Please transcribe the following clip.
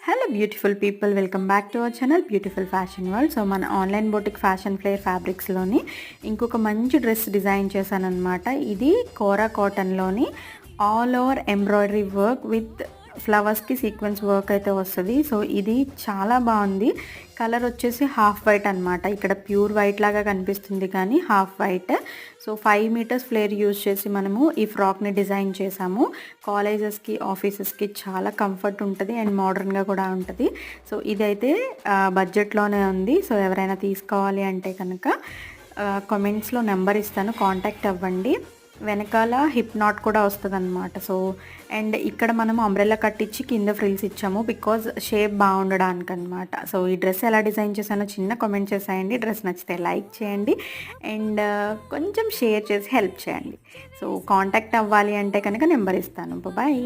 Hello beautiful people, welcome back to our channel beautiful fashion world. So మన online boutique fashion flare ఫ్యాబ్రిక్స్లోని ఇంకొక మంచి dress design చేశాను అనమాట. ఇది కోరా కాటన్లోని all over embroidery work with ఫ్లవర్స్కి సీక్వెన్స్ వర్క్ అయితే వస్తుంది. సో ఇది చాలా బాగుంది. కలర్ వచ్చేసి హాఫ్ వైట్ అనమాట. ఇక్కడ ప్యూర్ వైట్ లాగా కనిపిస్తుంది కానీ half white. So 5 meters flare use చేసి మనము ఈ ఫ్రాక్ని డిజైన్ చేసాము. కాలేజెస్కి, ఆఫీసెస్కి చాలా కంఫర్ట్ ఉంటుంది అండ్ మోడర్న్గా కూడా ఉంటుంది. సో ఇదైతే బడ్జెట్లోనే ఉంది. సో ఎవరైనా తీసుకోవాలి అంటే కనుక కామెంట్స్లో నెంబర్ ఇస్తాను, కాంటాక్ట్ అవ్వండి. వెనకాల హిప్ నాట్ కూడా వస్తుంది అనమాట. సో అండ్ ఇక్కడ మనం అంబ్రెల్లా కట్టించి కింద ఫ్రిల్స్ ఇచ్చాము బికాజ్ షేప్ బాగుండడానికి అనమాట. సో ఈ డ్రెస్ ఎలా డిజైన్ చేశానో చిన్న కామెంట్ చేసేయండి. డ్రెస్ నచ్చితే లైక్ చేయండి అండ్ కొంచెం షేర్ చేసి హెల్ప్ చేయండి. సో కాంటాక్ట్ అవ్వాలి అంటే కనుక నెంబర్ ఇస్తాను. బాయ్.